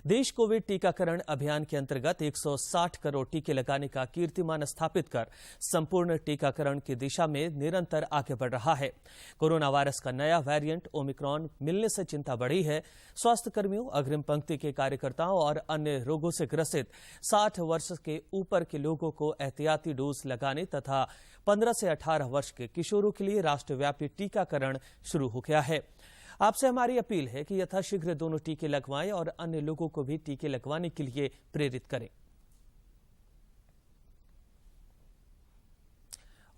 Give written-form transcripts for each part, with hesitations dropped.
देश कोविड टीकाकरण अभियान के अंतर्गत 160 करोड़ टीके लगाने का कीर्तिमान स्थापित कर संपूर्ण टीकाकरण की दिशा में निरंतर आगे बढ़ रहा है। कोरोना वायरस का नया वेरिएंट ओमिक्रॉन मिलने से चिंता बढ़ी है। स्वास्थ्य कर्मियों, अग्रिम पंक्ति के कार्यकर्ताओं और अन्य रोगों से ग्रसित 60 वर्ष के ऊपर के लोगों को एहतियाती डोज लगाने तथा 15 से 18 वर्ष के किशोरों के लिए राष्ट्रव्यापी टीकाकरण शुरू हो गया है। आपसे हमारी अपील है कि यथाशीघ्र दोनों टीके लगवाएं और अन्य लोगों को भी टीके लगवाने के लिए प्रेरित करें।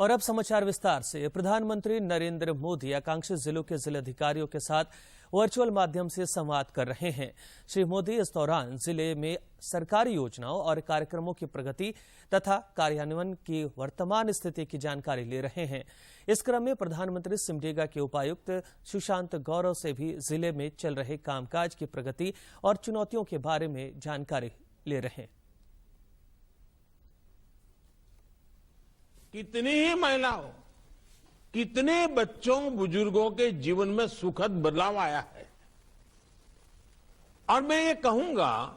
और अब समाचार विस्तार से। प्रधानमंत्री नरेंद्र मोदी आकांक्षी जिलों के जिलाधिकारियों के साथ वर्चुअल माध्यम से संवाद कर रहे हैं। श्री मोदी इस दौरान जिले में सरकारी योजनाओं और कार्यक्रमों की प्रगति तथा कार्यान्वयन की वर्तमान स्थिति की जानकारी ले रहे हैं। इस क्रम में प्रधानमंत्री सिमडेगा के उपायुक्त सुशांत गौरव से भी जिले में चल रहे कामकाज की प्रगति और चुनौतियों के बारे में जानकारी ले रहे हैं। कितनी ही महिलाओं, कितने बच्चों, बुजुर्गों के जीवन में सुखद बदलाव आया है। और मैं ये कहूंगा,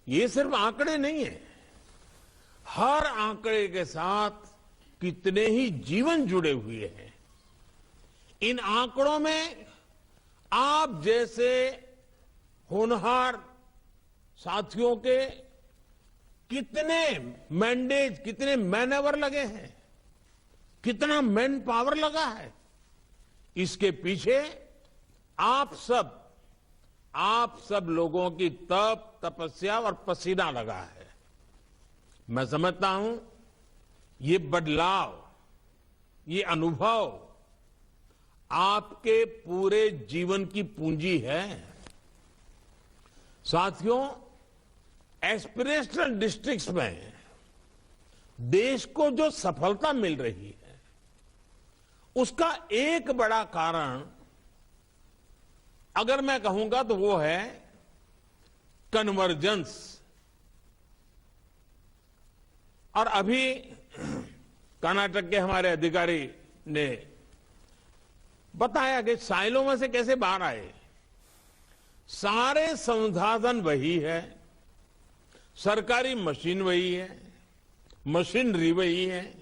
ये सिर्फ आंकड़े नहीं है, हर आंकड़े के साथ कितने ही जीवन जुड़े हुए हैं। इन आंकड़ों में आप जैसे होनहार साथियों के कितने मैंडेज, कितने मैनएवर लगे हैं, कितना मैन पावर लगा है। इसके पीछे आप सब लोगों की तपस्या और पसीना लगा है। मैं समझता हूं ये बदलाव, ये अनुभव आपके पूरे जीवन की पूंजी है। साथियों, एस्पिरेशनल डिस्ट्रिक्ट्स में देश को जो सफलता मिल रही है, उसका एक बड़ा कारण अगर मैं कहूंगा तो वो है कन्वर्जेंस। और अभी कर्नाटक के हमारे अधिकारी ने बताया कि साइलों में से कैसे बाहर आए। सारे संसाधन वही है, सरकारी मशीन वही है, मशीनरी वही है,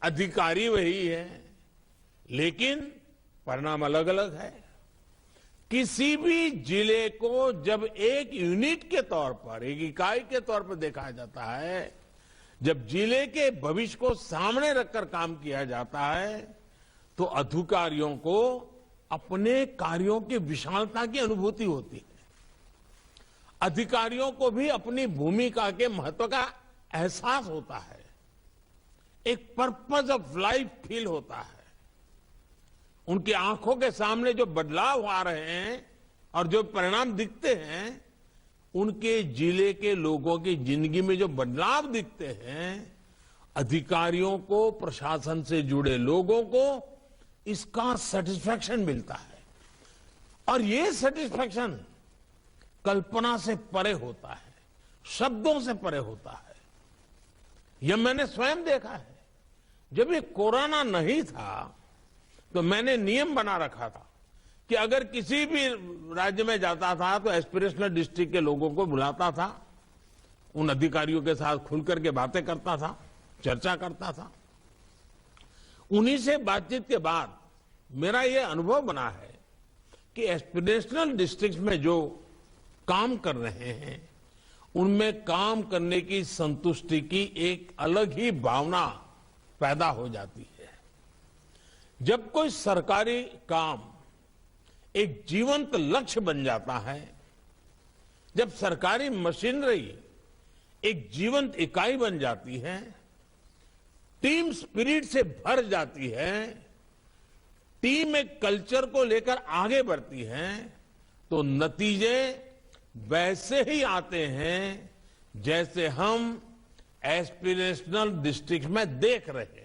अधिकारी वही है, लेकिन परिणाम अलग अलग है। किसी भी जिले को जब एक यूनिट के तौर पर, एक इकाई के तौर पर देखा जाता है, जब जिले के भविष्य को सामने रखकर काम किया जाता है, तो अधिकारियों को अपने कार्यों की विशालता की अनुभूति होती है। अधिकारियों को भी अपनी भूमिका के महत्व का एहसास होता है। एक पर्पस ऑफ लाइफ फील होता है। उनकी आंखों के सामने जो बदलाव आ रहे हैं और जो परिणाम दिखते हैं, उनके जिले के लोगों की जिंदगी में जो बदलाव दिखते हैं, अधिकारियों को, प्रशासन से जुड़े लोगों को इसका सेटिस्फैक्शन मिलता है। और ये सेटिस्फैक्शन कल्पना से परे होता है, शब्दों से परे होता है। यह मैंने स्वयं देखा है। जब ये कोरोना नहीं था तो मैंने नियम बना रखा था कि अगर किसी भी राज्य में जाता था तो एस्पिरेशनल डिस्ट्रिक्ट के लोगों को बुलाता था, उन अधिकारियों के साथ खुलकर के बातें करता था, चर्चा करता था। उन्हीं से बातचीत के बाद मेरा यह अनुभव बना है कि एस्पिरेशनल डिस्ट्रिक्ट में जो काम कर रहे हैं, उनमें काम करने की संतुष्टि की एक अलग ही भावना पैदा हो जाती है। जब कोई सरकारी काम एक जीवंत लक्ष्य बन जाता है, जब सरकारी मशीनरी एक जीवंत इकाई बन जाती है, टीम स्पिरिट से भर जाती है, टीम एक कल्चर को लेकर आगे बढ़ती है, तो नतीजे वैसे ही आते हैं जैसे हम एस्पिरेशनल डिस्ट्रिक्ट में देख रहे हैं।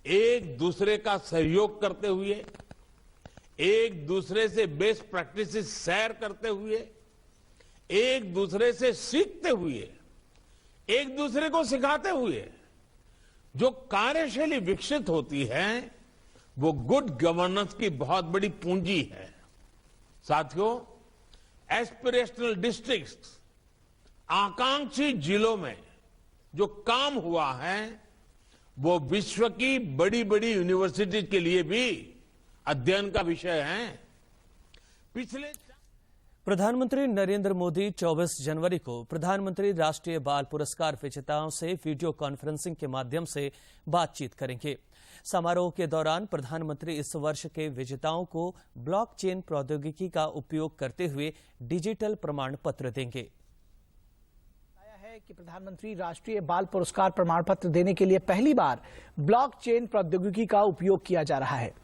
एक दूसरे का सहयोग करते हुए, एक दूसरे से बेस्ट प्रैक्टिसेस शेयर करते हुए, एक दूसरे से सीखते हुए, एक दूसरे को सिखाते हुए जो कार्यशैली विकसित होती है, वो गुड गवर्नेंस की बहुत बड़ी पूंजी है। साथियों, एस्पिरेशनल डिस्ट्रिक्ट्स, आकांक्षी जिलों में जो काम हुआ है वो विश्व की बड़ी बड़ी यूनिवर्सिटी के लिए भी अध्ययन का विषय है। पिछले प्रधानमंत्री नरेंद्र मोदी 24 जनवरी को प्रधानमंत्री राष्ट्रीय बाल पुरस्कार विजेताओं से वीडियो कॉन्फ्रेंसिंग के माध्यम से बातचीत करेंगे। समारोह के दौरान प्रधानमंत्री इस वर्ष के विजेताओं को ब्लॉकचेन प्रौद्योगिकी का उपयोग करते हुए डिजिटल प्रमाण पत्र देंगे। कि प्रधानमंत्री राष्ट्रीय बाल पुरस्कार प्रमाण पत्र देने के लिए पहली बार ब्लॉकचेन प्रौद्योगिकी का उपयोग किया जा रहा है।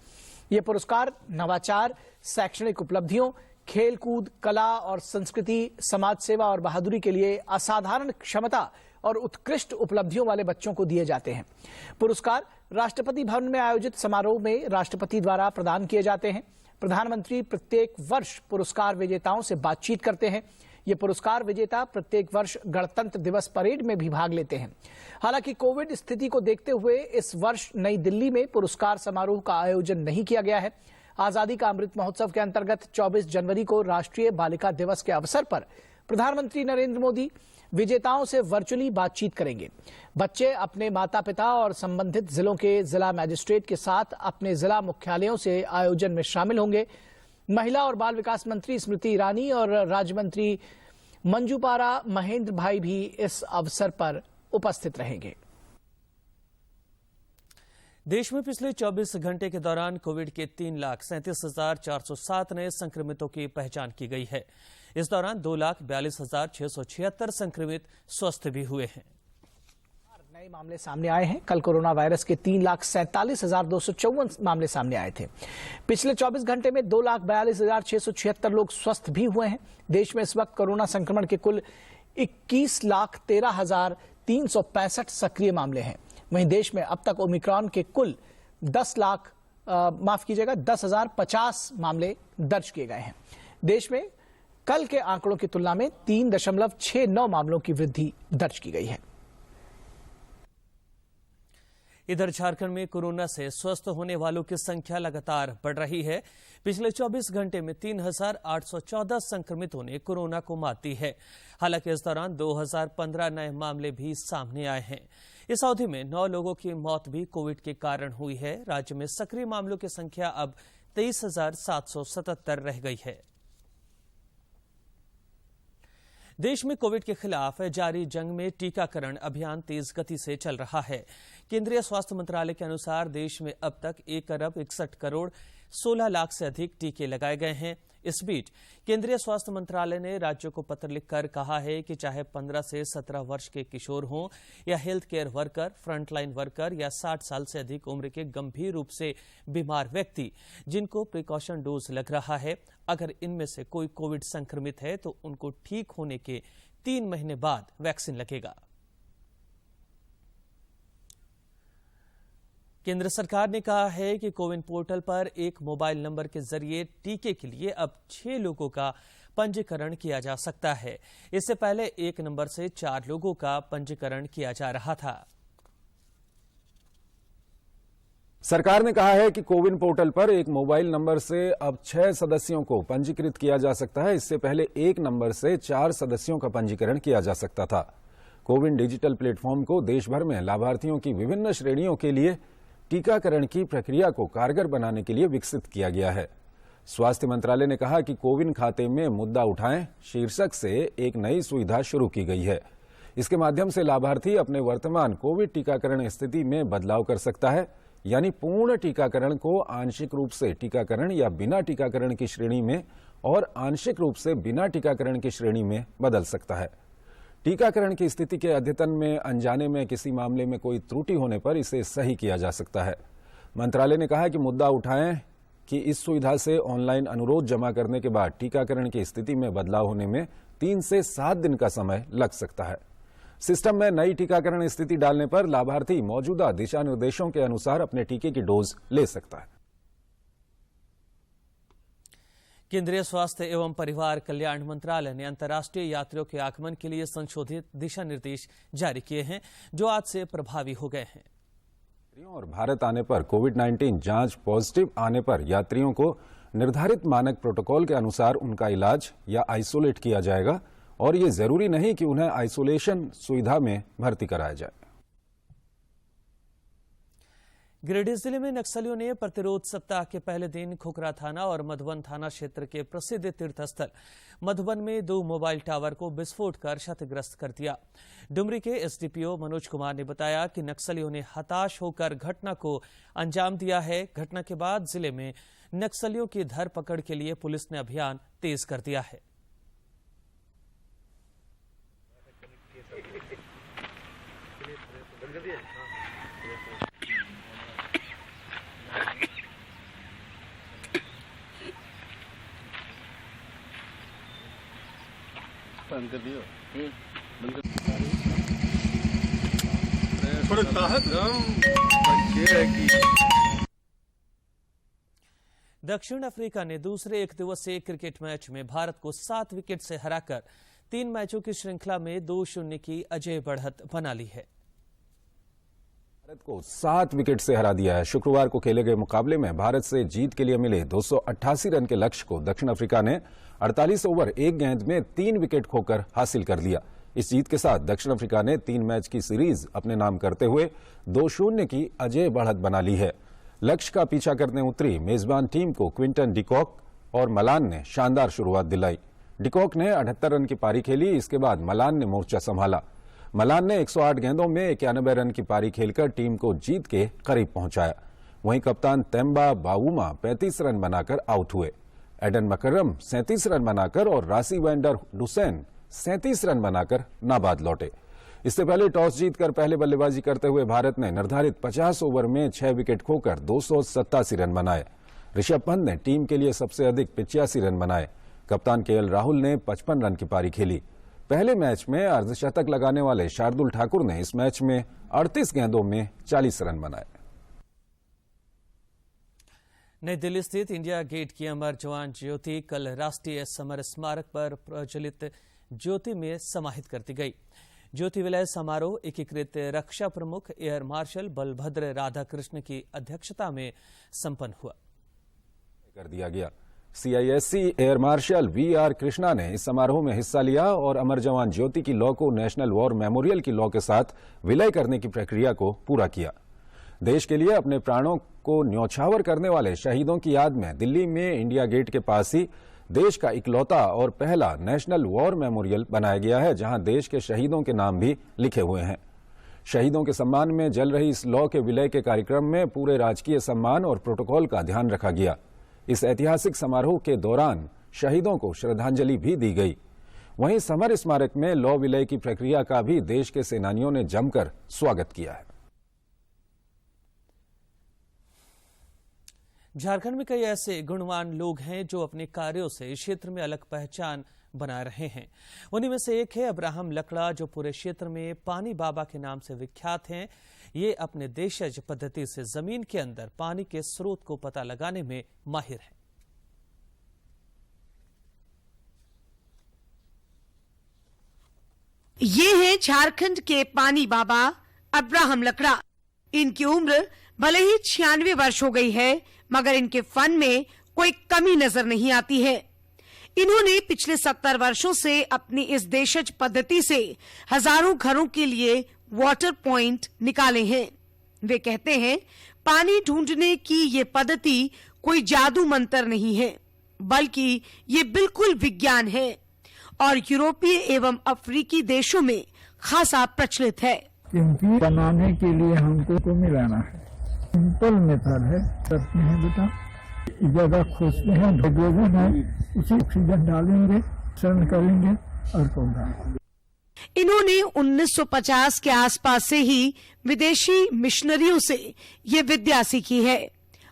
ये पुरस्कार नवाचार, शैक्षणिक उपलब्धियों, खेलकूद, कला और संस्कृति, समाज सेवा और बहादुरी के लिए असाधारण क्षमता और उत्कृष्ट उपलब्धियों वाले बच्चों को दिए जाते हैं। पुरस्कार राष्ट्रपति भवन में आयोजित समारोह में राष्ट्रपति द्वारा प्रदान किए जाते हैं। प्रधानमंत्री प्रत्येक वर्ष पुरस्कार विजेताओं से बातचीत करते हैं। ये पुरस्कार विजेता प्रत्येक वर्ष गणतंत्र दिवस परेड में भी भाग लेते हैं। हालांकि कोविड स्थिति को देखते हुए इस वर्ष नई दिल्ली में पुरस्कार समारोह का आयोजन नहीं किया गया है। आजादी का अमृत महोत्सव के अंतर्गत 24 जनवरी को राष्ट्रीय बालिका दिवस के अवसर पर प्रधानमंत्री नरेंद्र मोदी विजेताओं से वर्चुअली बातचीत करेंगे। बच्चे अपने माता पिता और संबंधित जिलों के जिला मजिस्ट्रेट के साथ अपने जिला मुख्यालयों से आयोजन में शामिल होंगे। महिला और बाल विकास मंत्री स्मृति ईरानी और राज्य मंत्री मंजू पारा महेंद्र भाई भी इस अवसर पर उपस्थित रहेंगे। देश में पिछले 24 घंटे के दौरान कोविड के 3,37,407 नए संक्रमितों की पहचान की गई है। इस दौरान 2,42,676 संक्रमित स्वस्थ भी हुए हैं। नए मामले सामने आए हैं। कल कोरोना वायरस के 3,47,254 मामले सामने आए थे। पिछले 24 घंटे में 2,42,676 लोग स्वस्थ भी हुए हैं। देश में इस वक्त कोरोना संक्रमण के कुल 21,13,365 सक्रिय मामले हैं। वहीं देश में अब तक ओमिक्रॉन के कुल 10,050 मामले दर्ज किए गए हैं। देश में कल के आंकड़ों की तुलना में 3.69 मामलों की वृद्धि दर्ज की गई है। इधर झारखंड में कोरोना से स्वस्थ होने वालों की संख्या लगातार बढ़ रही है। पिछले 24 घंटे में 3,814 संक्रमितों ने कोरोना को मात दी है। हालांकि इस दौरान 2,015 नए मामले भी सामने आए हैं। इस अवधि में 9 लोगों की मौत भी कोविड के कारण हुई है। राज्य में सक्रिय मामलों की संख्या अब 23,777 रह गई है। देश में कोविड के खिलाफ जारी जंग में टीकाकरण अभियान तेज गति से चल रहा है। केंद्रीय स्वास्थ्य मंत्रालय के अनुसार देश में अब तक 1,61,16,00,000 से अधिक टीके लगाए गए हैं। इस बीच केंद्रीय स्वास्थ्य मंत्रालय ने राज्यों को पत्र लिखकर कहा है कि चाहे 15 से 17 वर्ष के किशोर हों या health care worker, frontline worker या 60 साल से अधिक उम्र के गंभीर रूप से बीमार व्यक्ति जिनको प्रिकॉशन डोज लग रहा है, अगर इनमें से कोई कोविड संक्रमित है तो उनको ठीक होने के 3 महीने बाद वैक्सीन लगेगा। केंद्र सरकार ने कहा है कि कोविन पोर्टल पर एक मोबाइल नंबर के जरिए टीके के लिए अब 6 लोगों का पंजीकरण किया जा सकता है। इससे पहले एक नंबर से 4 लोगों का पंजीकरण किया जा रहा था। सरकार ने कहा है कि कोविन पोर्टल पर एक मोबाइल नंबर से अब 6 सदस्यों को पंजीकृत किया जा सकता है। इससे पहले एक नंबर से 4 सदस्यों का पंजीकरण किया जा सकता था। कोविन डिजिटल प्लेटफॉर्म को देश भर में लाभार्थियों की विभिन्न श्रेणियों के लिए टीकाकरण की प्रक्रिया को कारगर बनाने के लिए विकसित किया गया है। स्वास्थ्य मंत्रालय ने कहा कि कोविन खाते में मुद्दा उठाएं शीर्षक से एक नई सुविधा शुरू की गई है। इसके माध्यम से लाभार्थी अपने वर्तमान कोविड टीकाकरण स्थिति में बदलाव कर सकता है, यानी पूर्ण टीकाकरण को आंशिक रूप से टीकाकरण या बिना टीकाकरण की श्रेणी में और आंशिक रूप से बिना टीकाकरण की श्रेणी में बदल सकता है। टीकाकरण की स्थिति के अद्यतन में अनजाने में किसी मामले में कोई त्रुटि होने पर इसे सही किया जा सकता है। मंत्रालय ने कहा कि मुद्दा उठाएं कि इस सुविधा से ऑनलाइन अनुरोध जमा करने के बाद टीकाकरण की स्थिति में बदलाव होने में 3 से 7 दिन का समय लग सकता है। सिस्टम में नई टीकाकरण स्थिति डालने पर लाभार्थी मौजूदा दिशा निर्देशों के अनुसार अपने टीके की डोज ले सकता है। केंद्रीय स्वास्थ्य एवं परिवार कल्याण मंत्रालय ने अंतर्राष्ट्रीय यात्रियों के आगमन के लिए संशोधित दिशा निर्देश जारी किए हैं, जो आज से प्रभावी हो गए हैं। और भारत आने पर कोविड-19 जांच पॉजिटिव आने पर यात्रियों को निर्धारित मानक प्रोटोकॉल के अनुसार उनका इलाज या आइसोलेट किया जाएगा और ये जरूरी नहीं कि उन्हें आइसोलेशन सुविधा में भर्ती कराया जाए। गिरिडीह जिले में नक्सलियों ने प्रतिरोध सप्ताह के पहले दिन खुखरा थाना और मधुबन थाना क्षेत्र के प्रसिद्ध तीर्थस्थल मधुबन में 2 मोबाइल टावर को विस्फोट कर क्षतिग्रस्त कर दिया। डुमरी के एसडीपीओ मनोज कुमार ने बताया कि नक्सलियों ने हताश होकर घटना को अंजाम दिया है। घटना के बाद जिले में नक्सलियों की धरपकड़ के लिए पुलिस ने अभियान तेज कर दिया है। बंद कर दियो। थोड़ा ताकत दक्षिण अफ्रीका ने दूसरे एक दिवसीय क्रिकेट मैच में भारत को 7 विकेट से हराकर 3 मैचों की श्रृंखला में 2-0 की अजय बढ़त बना ली है। भारत को 7 विकेट से हरा दिया है। शुक्रवार को खेले गए मुकाबले में भारत से जीत के लिए मिले 288 रन के लक्ष्य को दक्षिण अफ्रीका ने 48 ओवर 1 गेंद में 3 विकेट खोकर हासिल कर लिया। इस जीत के साथ दक्षिण अफ्रीका ने 3 मैच की सीरीज अपने नाम करते हुए 2-0 की अजय बढ़त बना ली है। लक्ष्य का पीछा करने उतरी मेजबान टीम को क्विंटन डिकॉक और मलान ने शानदार शुरुआत दिलाई। डिकॉक ने 78 रन की पारी खेली। इसके बाद मलान ने मोर्चा संभाला। मलान ने 108 गेंदों में 91 रन की पारी खेलकर टीम को जीत के करीब पहुंचाया। वहीं कप्तान तेम्बा बावुमा 35 रन बनाकर आउट हुए। एडन मकरम 37 रन बनाकर और रासी वैंडर हुसैन 37 रन बनाकर नाबाद लौटे। इससे पहले टॉस जीतकर पहले बल्लेबाजी करते हुए भारत ने निर्धारित 50 ओवर में 6 विकेट खोकर 287 रन बनाए। ऋषभ पंत ने टीम के लिए सबसे अधिक 85 रन बनाए। कप्तान केएल राहुल ने 55 रन की पारी खेली। पहले मैच में अर्धशतक लगाने वाले शार्दुल ठाकुर ने इस मैच में 38 गेंदों में 40 रन बनाए। नई दिल्ली स्थित इंडिया गेट की अमर जवान ज्योति कल राष्ट्रीय समर स्मारक पर प्रज्वलित ज्योति में समाहित कर दी गई। ज्योति विलय समारोह एकीकृत रक्षा प्रमुख एयर मार्शल बलभद्र राधाकृष्ण की अध्यक्षता में संपन्न हुआ कर दिया गया। CISC air marshal VR Krishna ने इस समारोह में हिस्सा लिया और अमर जवान ज्योति की लौ को नेशनल वॉर मेमोरियल की लौ के साथ विलय करने की प्रक्रिया को पूरा किया। देश के लिए अपने प्राणों को न्यौछावर करने वाले शहीदों की याद में दिल्ली में इंडिया गेट के पास ही देश का इकलौता और पहला नेशनल वॉर मेमोरियल बनाया गया है, जहां देश के शहीदों के नाम भी लिखे हुए हैं। शहीदों के सम्मान में जल रही इस लौ के विलय के कार्यक्रम में पूरे राजकीय सम्मान और प्रोटोकॉल का ध्यान रखा गया। इस ऐतिहासिक समारोह के दौरान शहीदों को श्रद्धांजलि भी दी गई। वहीं समर स्मारक में लौ विलय की प्रक्रिया का भी देश के सेनानियों ने जमकर स्वागत किया है। झारखंड में कई ऐसे गुणवान लोग हैं जो अपने कार्यों से क्षेत्र में अलग पहचान बना रहे हैं। उन्हीं में से एक है अब्राहम लकड़ा, जो पूरे क्षेत्र में पानी बाबा के नाम से विख्यात हैं। ये अपने देशज पद्धति से जमीन के अंदर पानी के स्रोत को पता लगाने में माहिर है। ये हैं झारखंड के पानी बाबा अब्राहम लकड़ा। इनकी उम्र भले ही 96 वर्ष हो गई है, मगर इनके फन में कोई कमी नजर नहीं आती है। इन्होंने पिछले 70 वर्षों से अपनी इस देशज पद्धति से हजारों घरों के लिए वाटर पॉइंट निकाले हैं। वे कहते हैं, पानी ढूंढने की ये पद्धति कोई जादू मंत्र नहीं है, बल्कि ये बिल्कुल विज्ञान है और यूरोपीय एवं अफ्रीकी देशों में खासा प्रचलित है। क्योंकि बनाने के लिए हमको मिलाना है। सिंपल मेथड है। करते हैं बेटा, जगह खोजते हैं, हाइड्रोजन है, उसी ऑक्सीजन डालेंगे, शरण करेंगे और पौधा। इन्होंने 1950 के आसपास से ही विदेशी मिशनरियों से ये विद्या सीखी है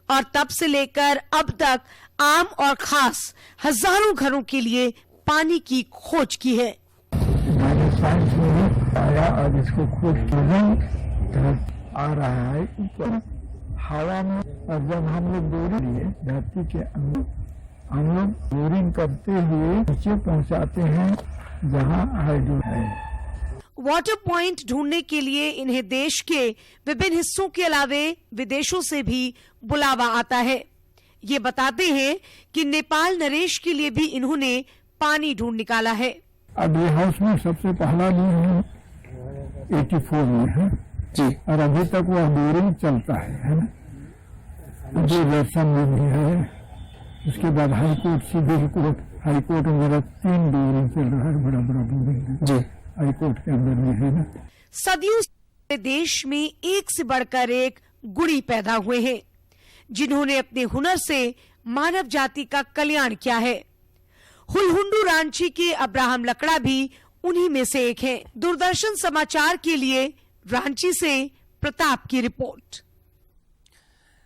और तब से लेकर अब तक आम और खास हजारों घरों के लिए पानी की खोज की है। हमारे साइंस में भी आया और इसको खोज किया आ रहा है ऊपर हवा में। और जब हम लोग बोरिंग लिए धरती के अंदर, हम लोग बोरिंग करते हुए नीचे पहुंचाते हैं जहां हाइड्रो है। वाटर पॉइंट ढूंढने के लिए इन्हें देश के विभिन्न हिस्सों के अलावे विदेशों से भी बुलावा आता है। ये बताते हैं कि नेपाल नरेश के लिए भी इन्होंने पानी ढूंढ निकाला है। अब ये हाउस में सबसे पहला ली है 84 में है जी, और अभी तक वह बोरिंग चलता है ना। जो दर्शन में भी है, उसके बाद हाईकोर्ट, सिविल कोर्ट, हाईकोर्ट में मेरा 3 बोरिंग चल रहा है, बड़ा बड़ा बोरिंग जी हाईकोर्ट के अंदर में है ना। सदियों से देश में एक से बढ़कर एक गुणी पैदा हुए हैं जिन्होंने अपने हुनर से मानव जाति का कल्याण किया है। हुलहुंडू रांची के अब्राहम लकड़ा भी उन्हीं में से एक हैं। दूरदर्शन समाचार के लिए रांची से प्रताप की रिपोर्ट।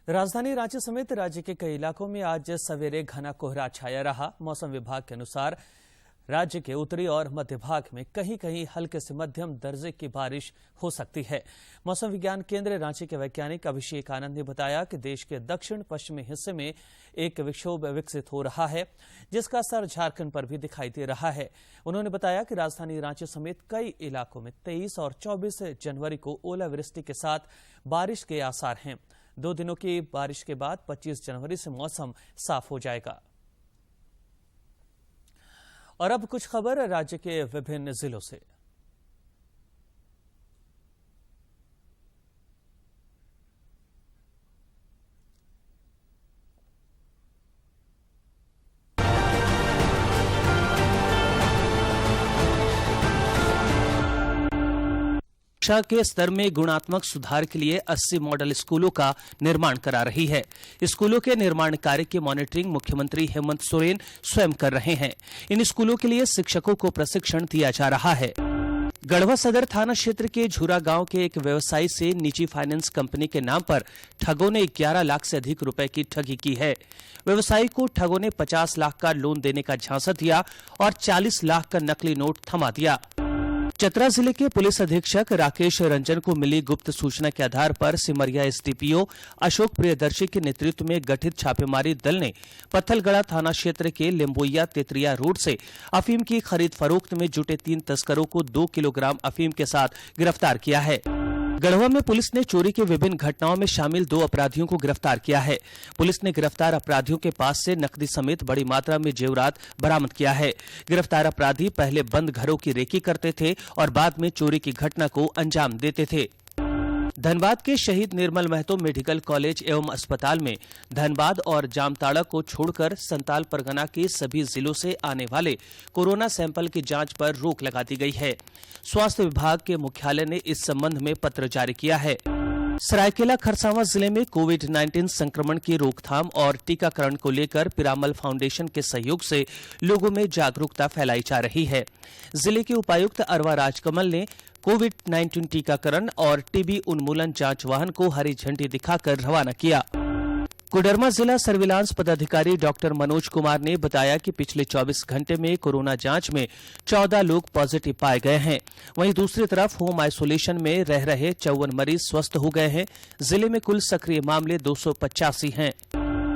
राजधानी रांची समेत राज्य के कई इलाकों में आज सवेरे घना कोहरा छाया रहा। मौसम विभाग के अनुसार राज्य के उत्तरी और मध्य भाग में कहीं कहीं हल्के से मध्यम दर्जे की बारिश हो सकती है। मौसम विज्ञान केंद्र रांची के वैज्ञानिक अभिषेक आनंद ने बताया कि देश के दक्षिण पश्चिमी हिस्से में एक विक्षोभ विकसित हो रहा है, जिसका असर झारखंड पर भी दिखाई दे रहा है। उन्होंने बताया कि राजधानी रांची समेत कई इलाकों में 23 और 24 जनवरी को ओलावृष्टि के साथ बारिश के आसार हैं। 2 दिनों की बारिश के बाद 25 जनवरी से मौसम साफ हो जाएगा। और अब कुछ खबर राज्य के विभिन्न जिलों से। शिक्षा के स्तर में गुणात्मक सुधार के लिए 80 मॉडल स्कूलों का निर्माण करा रही है। स्कूलों के निर्माण कार्य की मॉनिटरिंग मुख्यमंत्री हेमंत सोरेन स्वयं कर रहे हैं। इन स्कूलों के लिए शिक्षकों को प्रशिक्षण दिया जा रहा है। गढ़वा सदर थाना क्षेत्र के झूरा गांव के एक व्यवसायी से निजी फाइनेंस कंपनी के नाम पर ठगों ने 11 लाख से अधिक रुपए की ठगी की है। व्यवसायी को ठगों ने 50 लाख का लोन देने का झांसा दिया और 40 लाख का नकली नोट थमा दिया। चतरा जिले के पुलिस अधीक्षक राकेश रंजन को मिली गुप्त सूचना के आधार पर सिमरिया एसडीपीओ अशोक प्रियदर्शी के नेतृत्व में गठित छापेमारी दल ने पत्थलगढ़ा थाना क्षेत्र के लिम्बोइया तेतरिया रोड से अफीम की खरीद फरोख्त में जुटे 3 तस्करों को 2 किलोग्राम अफीम के साथ गिरफ्तार किया है। गढ़वा में पुलिस ने चोरी के विभिन्न घटनाओं में शामिल 2 अपराधियों को गिरफ्तार किया है। पुलिस ने गिरफ्तार अपराधियों के पास से नकदी समेत बड़ी मात्रा में जेवरात बरामद किया है। गिरफ्तार अपराधी पहले बंद घरों की रेकी करते थे और बाद में चोरी की घटना को अंजाम देते थे। धनबाद के शहीद निर्मल महतो मेडिकल कॉलेज एवं अस्पताल में धनबाद और जामताड़ा को छोड़कर संताल परगना के सभी जिलों से आने वाले कोरोना सैंपल की जांच पर रोक लगा दी गई है। स्वास्थ्य विभाग के मुख्यालय ने इस संबंध में पत्र जारी किया है। सरायकेला खरसावां जिले में कोविड-19 संक्रमण की रोकथाम और टीकाकरण को लेकर पिरामल फाउंडेशन के सहयोग से लोगों में जागरूकता फैलाई जा रही है। जिले के उपायुक्त अरवा राजकमल ने कोविड-19 टीकाकरण और टीबी उन्मूलन जांच वाहन को हरी झंडी दिखाकर रवाना किया। कोडरमा जिला सर्विलांस पदाधिकारी डॉक्टर मनोज कुमार ने बताया कि पिछले 24 घंटे में कोरोना जांच में 14 लोग पॉजिटिव पाए गए हैं। वहीं दूसरी तरफ होम आइसोलेशन में रह रहे 54 मरीज स्वस्थ हो गए हैं। जिले में कुल सक्रिय मामले 285 हैं।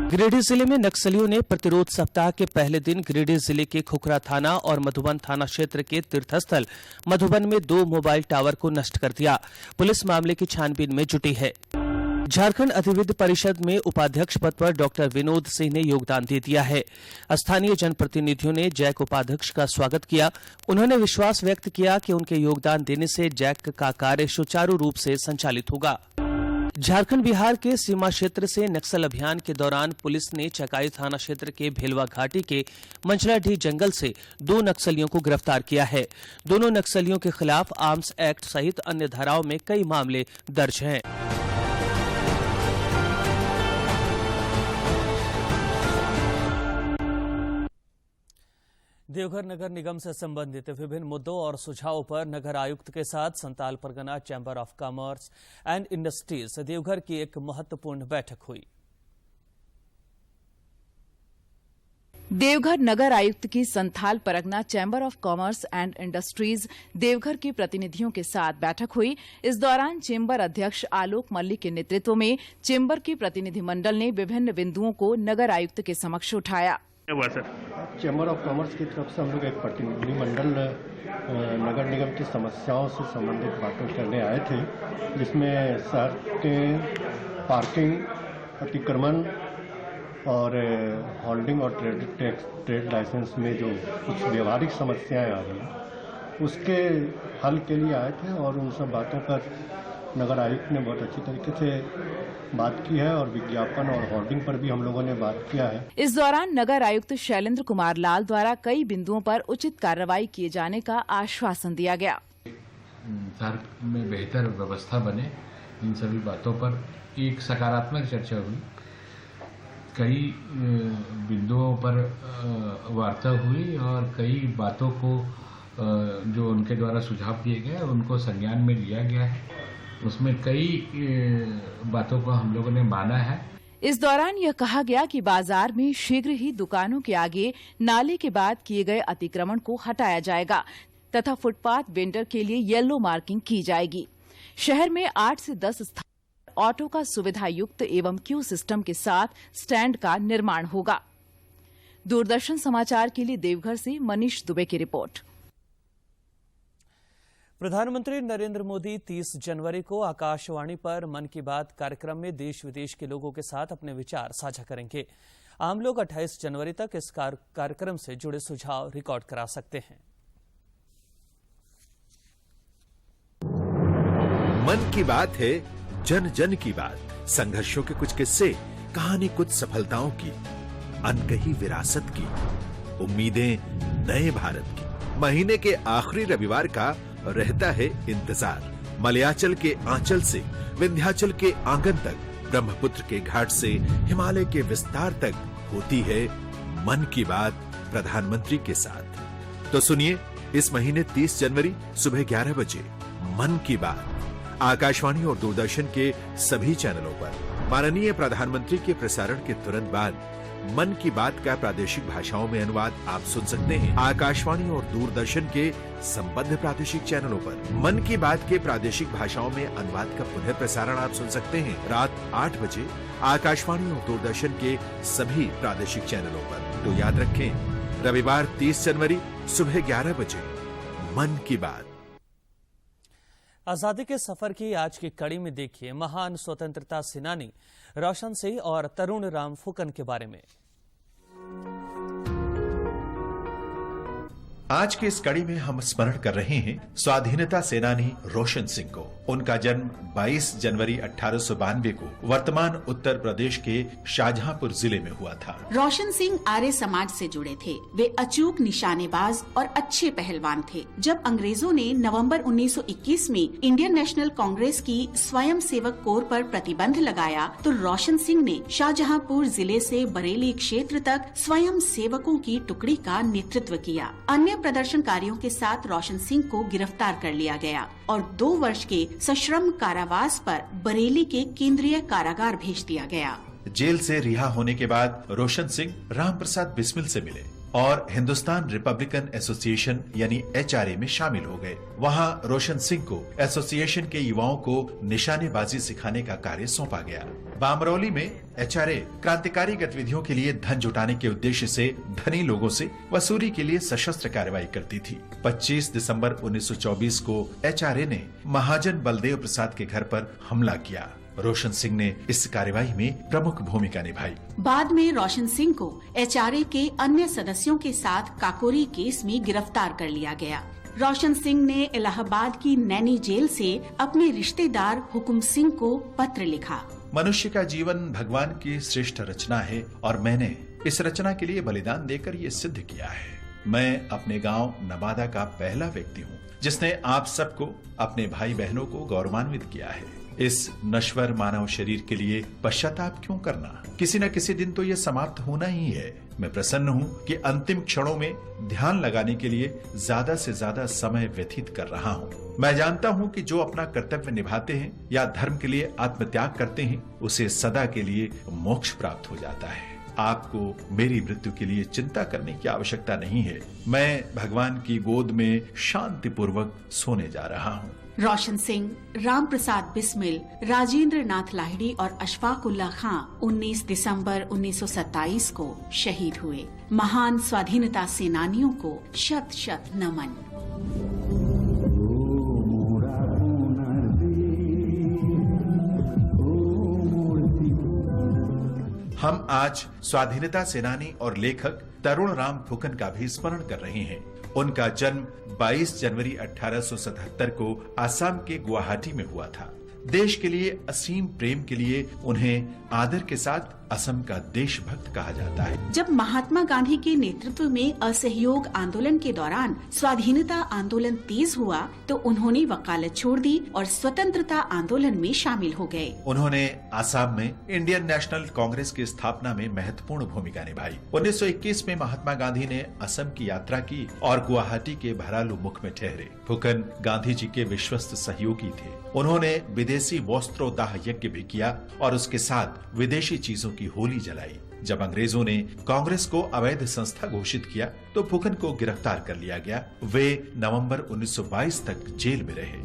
गिरिडीह जिले में नक्सलियों ने प्रतिरोध सप्ताह के पहले दिन गिरिडीह जिले के खुखरा थाना और मधुबन थाना क्षेत्र के तीर्थस्थल मधुबन में 2 मोबाइल टावर को नष्ट कर दिया। पुलिस मामले की छानबीन में जुटी है। झारखंड अधिविद्य परिषद में उपाध्यक्ष पद पर डॉक्टर विनोद सिंह ने योगदान दे दिया है। स्थानीय जनप्रतिनिधियों ने जैक उपाध्यक्ष का स्वागत किया। उन्होंने विश्वास व्यक्त किया कि उनके योगदान देने से जैक का कार्य सुचारू रूप से संचालित होगा। झारखंड बिहार के सीमा क्षेत्र से नक्सल अभियान के दौरान पुलिस ने चकाई थाना क्षेत्र के भेलवा घाटी के मंचलाडीह जंगल से 2 नक्सलियों को गिरफ्तार किया है। दोनों नक्सलियों के खिलाफ आर्म्स एक्ट सहित अन्य धाराओं में कई मामले दर्ज हैं। देवघर नगर निगम से संबंधित विभिन्न मुद्दों और सुझावों पर नगर आयुक्त के साथ Santal Pargana chamber of commerce and industries Deoghar की एक महत्वपूर्ण बैठक हुई। देवघर नगर आयुक्त की Santhal Pargana chamber of commerce and industries Deoghar के प्रतिनिधियों के साथ बैठक हुई। इस दौरान चैंबर अध्यक्ष आलोक मल्लिक के नेतृत्व में चैंबर के प्रतिनिधिमंडल ने विभिन्न बिंदुओं को नगर आयुक्त के समक्ष उठाया। चैम्बर ऑफ कॉमर्स की तरफ से हम लोग एक प्रतिनिधिमंडल नगर निगम की समस्याओं से संबंधित बातें करने आए थे, जिसमें शहर के पार्किंग, अतिक्रमण और होल्डिंग और ट्रेड लाइसेंस में जो कुछ व्यवहारिक समस्याएं आ रही हैं उसके हल के लिए आए थे और उन सब बातों पर नगर आयुक्त ने बहुत अच्छी तरीके से बात की है और विज्ञापन और होर्डिंग पर भी हम लोगों ने बात किया है। इस दौरान नगर आयुक्त शैलेंद्र कुमार लाल द्वारा कई बिंदुओं पर उचित कार्रवाई किए जाने का आश्वासन दिया गया। शहर में बेहतर व्यवस्था बने, इन सभी बातों पर एक सकारात्मक चर्चा हुई। कई बिंदुओं पर वार्ता हुई और कई बातों को जो उनके द्वारा सुझाव दिए गए उनको संज्ञान में लिया गया है। उसमें कई बातों को हम लोगों ने माना है। इस दौरान यह कहा गया कि बाजार में शीघ्र ही दुकानों के आगे नाले के बाद किए गए अतिक्रमण को हटाया जाएगा तथा फुटपाथ वेंडर के लिए येलो मार्किंग की जाएगी। शहर में 8 से 10 स्थान ऑटो का सुविधा युक्त एवं क्यू सिस्टम के साथ स्टैंड का निर्माण होगा। दूरदर्शन समाचार के लिए देवघर से मनीष दुबे की रिपोर्ट। प्रधानमंत्री नरेंद्र मोदी 30 जनवरी को आकाशवाणी पर मन की बात कार्यक्रम में देश विदेश के लोगों के साथ अपने विचार साझा करेंगे। आम लोग 28 जनवरी तक इस कार्यक्रम से जुड़े सुझाव रिकॉर्ड करा सकते हैं। मन की बात है जन जन की बात, संघर्षों के कुछ किस्से, कहानी कुछ सफलताओं की, अनकही विरासत की, उम्मीदें नए भारत की। महीने के आखिरी रविवार का रहता है इंतजार। मलयाचल के आंचल से विंध्याचल के आंगन तक, ब्रह्मपुत्र के घाट से हिमालय के विस्तार तक होती है मन की बात प्रधानमंत्री के साथ। तो सुनिए इस महीने 30 जनवरी सुबह 11 बजे मन की बात आकाशवाणी और दूरदर्शन के सभी चैनलों पर। माननीय प्रधानमंत्री के प्रसारण के तुरंत बाद मन की बात का प्रादेशिक भाषाओं में अनुवाद आप सुन सकते हैं आकाशवाणी और दूरदर्शन के संबद्ध प्रादेशिक चैनलों पर। मन की बात के प्रादेशिक भाषाओं में अनुवाद का पुनः प्रसारण आप सुन सकते हैं रात 8 बजे आकाशवाणी और दूरदर्शन के सभी प्रादेशिक चैनलों पर। तो याद रखें, रविवार 30 जनवरी सुबह 11 बजे मन की बात। आजादी के सफर की आज की कड़ी में देखिए महान स्वतंत्रता सेनानी रोशन सिंह और तरुण राम फुकन के बारे में। आज की इस कड़ी में हम स्मरण कर रहे हैं स्वाधीनता सेनानी रोशन सिंह को। उनका जन्म 22 जनवरी 1892 को वर्तमान उत्तर प्रदेश के शाहजहांपुर जिले में हुआ था। रोशन सिंह आर्य समाज से जुड़े थे। वे अचूक निशानेबाज और अच्छे पहलवान थे। जब अंग्रेजों ने नवंबर 1921 में इंडियन नेशनल कांग्रेस की स्वयं सेवक कोर पर प्रतिबंध लगाया तो रोशन सिंह ने शाहजहांपुर जिले से बरेली क्षेत्र तक स्वयं सेवकों की टुकड़ी का नेतृत्व किया। अन्य प्रदर्शनकारियों के साथ रोशन सिंह को गिरफ्तार कर लिया गया और 2 वर्ष के सश्रम कारावास पर बरेली के केंद्रीय कारागार भेज दिया गया। जेल से रिहा होने के बाद रोशन सिंह राम प्रसाद बिस्मिल से मिले और हिंदुस्तान रिपब्लिकन एसोसिएशन यानी HRA में शामिल हो गए। वहां रोशन सिंह को एसोसिएशन के युवाओं को निशानेबाजी सिखाने का कार्य सौंपा गया। बामरौली में HRA क्रांतिकारी गतिविधियों के लिए धन जुटाने के उद्देश्य से धनी लोगों से वसूली के लिए सशस्त्र कार्रवाई करती थी। 25 दिसंबर 1924 को HRA ने महाजन बलदेव प्रसाद के घर पर हमला किया। रोशन सिंह ने इस कार्यवाही में प्रमुख भूमिका निभाई। बाद में रोशन सिंह को HRA के अन्य सदस्यों के साथ काकोरी केस में गिरफ्तार कर लिया गया। रोशन सिंह ने इलाहाबाद की नैनी जेल से अपने रिश्तेदार हुकुम सिंह को पत्र लिखा। मनुष्य का जीवन भगवान की श्रेष्ठ रचना है और मैंने इस रचना के लिए बलिदान देकर ये सिद्ध किया है। मैं अपने गांव नवादा का पहला व्यक्ति हूँ जिसने आप सबको, अपने भाई बहनों को गौरवान्वित किया है। इस नश्वर मानव शरीर के लिए पश्चाताप क्यों करना? किसी न किसी दिन तो ये समाप्त होना ही है। मैं प्रसन्न हूँ कि अंतिम क्षणों में ध्यान लगाने के लिए ज्यादा से ज्यादा समय व्यतीत कर रहा हूँ। मैं जानता हूँ कि जो अपना कर्तव्य निभाते हैं या धर्म के लिए आत्मत्याग करते हैं उसे सदा के लिए मोक्ष प्राप्त हो जाता है। आपको मेरी मृत्यु के लिए चिंता करने की आवश्यकता नहीं है। मैं भगवान की गोद में शांतिपूर्वक सोने जा रहा हूँ। रोशन सिंह, राम प्रसाद बिस्मिल, राजेंद्र नाथ लाहिड़ी और अशफाक उल्लाह खां 19 दिसंबर 1927 को शहीद हुए। महान स्वाधीनता सेनानियों को शत शत नमन। हम आज स्वाधीनता सेनानी और लेखक तरुण राम फुकन का भी स्मरण कर रहे हैं। उनका जन्म 22 जनवरी 1877 को असम के गुवाहाटी में हुआ था। देश के लिए असीम प्रेम के लिए उन्हें आदर के साथ असम का देशभक्त कहा जाता है। जब महात्मा गांधी के नेतृत्व में असहयोग आंदोलन के दौरान स्वाधीनता आंदोलन तेज हुआ तो उन्होंने वकालत छोड़ दी और स्वतंत्रता आंदोलन में शामिल हो गए। उन्होंने असम में इंडियन नेशनल कांग्रेस की स्थापना में महत्वपूर्ण भूमिका निभाई। 1921 में महात्मा गांधी ने असम की यात्रा की और गुवाहाटी के भरालू मुख में ठहरे। फुकन गांधी जी के विश्वस्त सहयोगी थे। उन्होंने विदेशी वस्त्रोदाह यज्ञ भी किया और उसके साथ विदेशी चीजों की होली जलाई। जब अंग्रेजों ने कांग्रेस को अवैध संस्था घोषित किया तो फुकन को गिरफ्तार कर लिया गया। वे नवंबर 1922 तक जेल में रहे।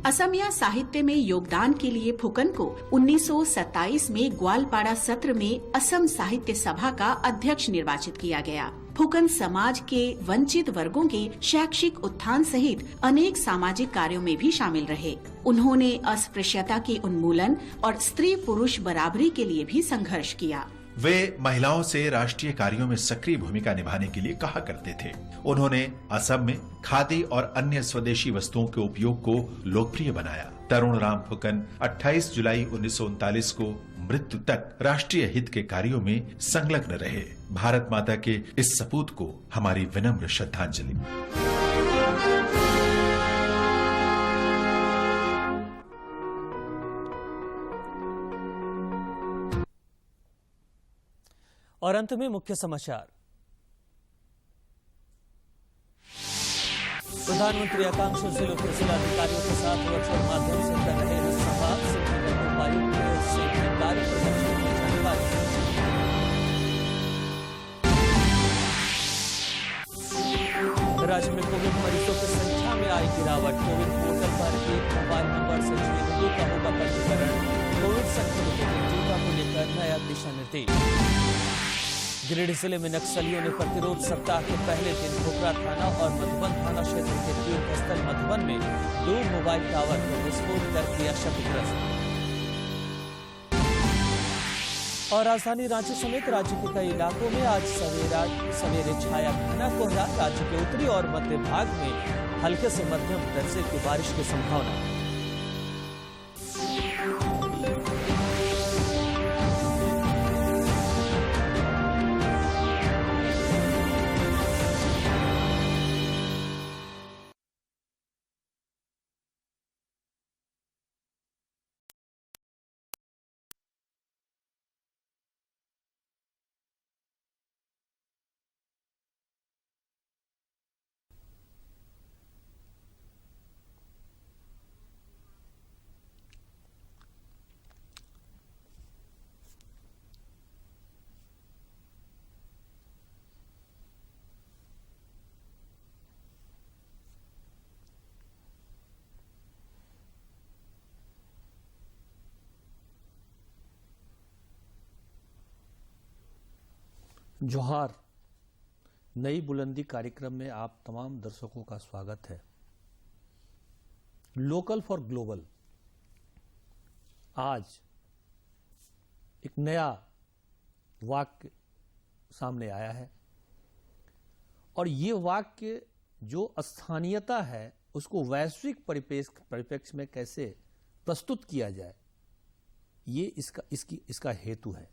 असमिया साहित्य में योगदान के लिए फुकन को 1927 में ग्वालपाड़ा सत्र में असम साहित्य सभा का अध्यक्ष निर्वाचित किया गया। फुकन समाज के वंचित वर्गों के शैक्षिक उत्थान सहित अनेक सामाजिक कार्यों में भी शामिल रहे। उन्होंने अस्पृश्यता के उन्मूलन और स्त्री पुरुष बराबरी के लिए भी संघर्ष किया। वे महिलाओं से राष्ट्रीय कार्यों में सक्रिय भूमिका निभाने के लिए कहा करते थे। उन्होंने असम में खादी और अन्य स्वदेशी वस्तुओं के उपयोग को लोकप्रिय बनाया। तरुण राम फुकन 28 जुलाई 1939 को मृत्यु तक राष्ट्रीय हित के कार्यों में संलग्न रहे। भारत माता के इस सपूत को हमारी विनम्र श्रद्धांजलि। और अंत में मुख्य समाचार। प्रधानमंत्री आकांक्षी जिलों के जिलाधिकारियों के साथ वर्चुअल माध्यम से कर रहे हैं संवाद। उपायुक्त से खरीदारी प्रदर्शन की जानकारी। राज्य में कोविड मरीजों की संख्या में आई गिरावट। कोविड पोर्टल पर एक मोबाइल नंबर से जुड़े लोगों का होगा पंजीकरण। कोविड संक्रमितों के टीका को लेकर नया दिशा निर्देश। गिरिडीह जिले में नक्सलियों ने प्रतिरोध सप्ताह के पहले दिन पोखरा थाना और मधुबन थाना क्षेत्र के तीर्थस्थल मधुबन में 2 मोबाइल टावर को विस्फोट कर किया क्षतिग्रस्त। और राजधानी रांची समेत राज्य के कई इलाकों में आज सवेरे छाया घना कोहरा। राज्य के उत्तरी और मध्य भाग में हल्के से मध्यम दर्जे की बारिश की संभावना। जोहार। नई बुलंदी कार्यक्रम में आप तमाम दर्शकों का स्वागत है। लोकल फॉर ग्लोबल आज एक नया वाक्य सामने आया है और ये वाक्य जो स्थानीयता है उसको वैश्विक परिप्रेक्ष्य में कैसे प्रस्तुत किया जाए, ये इसका हेतु है।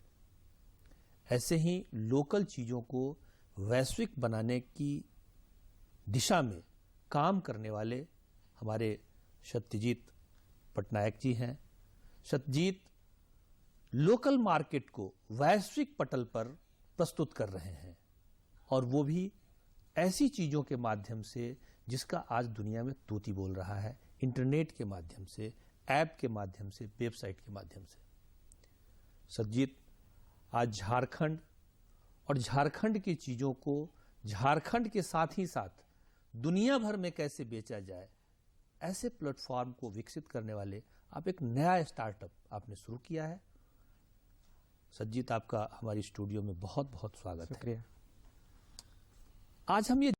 ऐसे ही लोकल चीजों को वैश्विक बनाने की दिशा में काम करने वाले हमारे सत्यजीत पटनायक जी हैं। सत्यजीत लोकल मार्केट को वैश्विक पटल पर प्रस्तुत कर रहे हैं और वो भी ऐसी चीजों के माध्यम से जिसका आज दुनिया में तूती बोल रहा है, इंटरनेट के माध्यम से, ऐप के माध्यम से, वेबसाइट के माध्यम से। सत्यजीत आज झारखंड और झारखंड की चीजों को झारखंड के साथ ही साथ दुनिया भर में कैसे बेचा जाए, ऐसे प्लेटफॉर्म को विकसित करने वाले आप एक नया स्टार्टअप आपने शुरू किया है। सज्जित, आपका हमारी स्टूडियो में बहुत बहुत स्वागत है। आज हम ये